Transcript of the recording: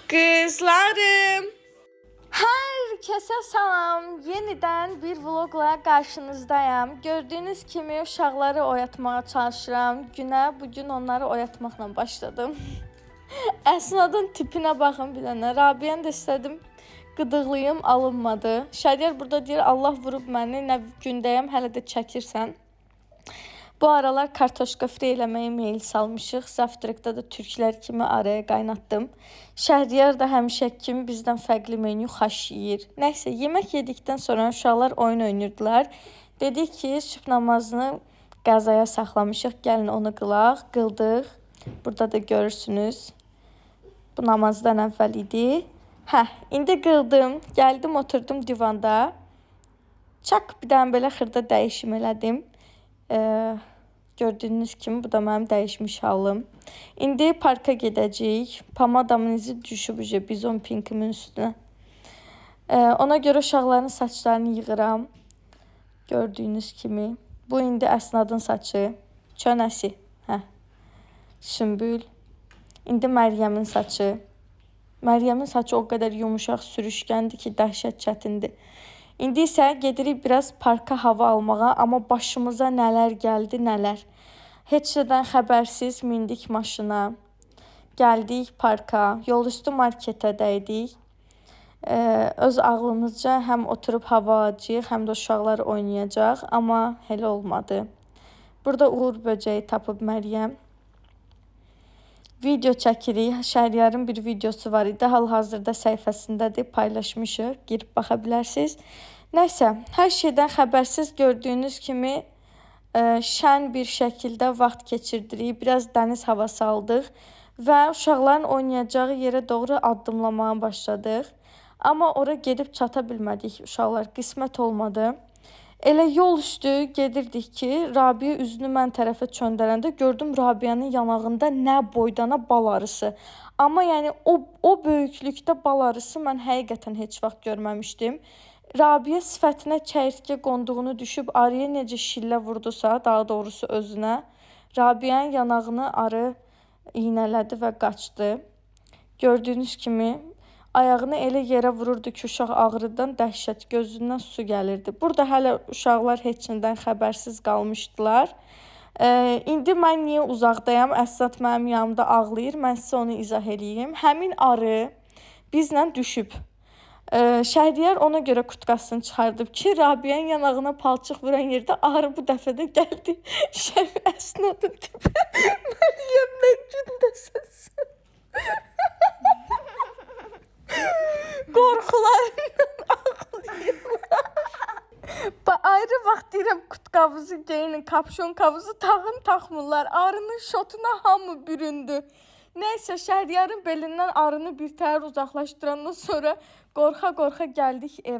Kızlarım. Herkese salam. Yeniden bir vlogla karşınızdayım. Gördüğünüz kimi uşaqları oyatmaya çalışıram. Günə bugün onları oyatmaqla başladım. Əsnadın tipinə baxın bir dənə. Rabiyyəni də istədim qıdıqlayım, alınmadı. Şəriyər burada deyir, Allah vurub məni, nə gündəyəm, hələ də çəkirsən. Bu aralar kartoşka frey eləməyə meyil salmışıq. Zavtrakda da türklər kimi araya qaynatdım. Şəhriyar da həmişə kimi bizdən fərqli menyu xaş yeyir. Nəysə, yemək yedikdən sonra uşaqlar oyun oynayırdılar. Dedik ki, sübh namazını qəzaya saxlamışıq. Gəlin onu qılaq. Qıldıq. Burada da görürsünüz. Bu namazdan əvvəl idi. İndi qıldım. Gəldim, oturdum divanda. Çak bir dənə belə xırda dəyişim elədim. Gördüyünüz kimi bu da mənim dəyişmiş halım. İndi parka gedəcəyik. Pamadamın izi düşüb bizon pinkimin üstünə. Ona görə uşaqların saçlarını yığıram. Gördüyünüz kimi. Bu indi Əsnadın saçı. Çönəsi. Sümbül. İndi Məryəmin saçı. Məryəmin saçı o qədər yumuşaq, sürüşkəndir ki, dəhşət çətindir. İndi isə gedirik biraz parka hava almağa, amma başımıza nələr gəldi, nələr. Heç nədən xəbərsiz mindik maşına. Gəldik parka, yol üstü marketə dəydik. Öz ağlımızca həm oturub hava alacağıq, həm də uşaqlar oynayacaq, amma elə olmadı. Burada Uğur böcəyi tapıb Məryəm. Video çəkirik. Şəhriyarın bir videosu var idi. Hal-hazırda səhifəsindədir, paylaşmışıq. Girib baxa bilərsiniz. Nəysə, hər şeydən xəbərsiz gördüyünüz kimi şən bir şəkildə vaxt keçirdirik. Biraz dəniz havası aldıq və uşaqların oynayacağı yerə doğru addımlamağa başladıq. Amma ora gedib çata bilmədik uşaqlar. Qismət olmadı. Elə yol üstü gedirdik ki, Rabiyə üzünü mən tərəfə çöndərəndə gördüm Rabiyyənin yanağında nə boydana bal arısı. Amma yəni o böyüklükdə bal arısı mən həqiqətən heç vaxt görməmişdim. Rabiyə sifətinə çəyirtkə qonduğunu düşüb arıya necə şillə vurdusa, daha doğrusu özünə, Rabiyyənin yanağını arı iynələdi və qaçdı. Gördüyünüz kimi ayağını elə yerə vururdu ki, uşaq ağrıdan dəhşət, gözündən su gəlirdi. Burada hələ uşaqlar heç nədən xəbərsiz qalmışdılar. İndi mən niyə uzaqdayam? Əsad mənim yanımda ağlayır. Mən sizə onu izah edeyim. Həmin arı bizlə düşüb. Şəhriyar ona görə kurtkasını çıxardıb ki, Rabiyyənin yanağına palçıq vuran yerdə arı bu dəfə də gəldi. Əsnadın tipi. Məryəm, nə gündəsəsin? Qorxularından ağlayırlar. Ayrı vaxt deyirəm, kutkavuzu geyinin, kapşon kavuzu taxın, taxmırlar. Arının şotuna hamı büründü. Nəysə, Şəhriyarın belindən arını bir təhər uzaqlaşdırandan sonra qorxa-qorxa gəldik evə.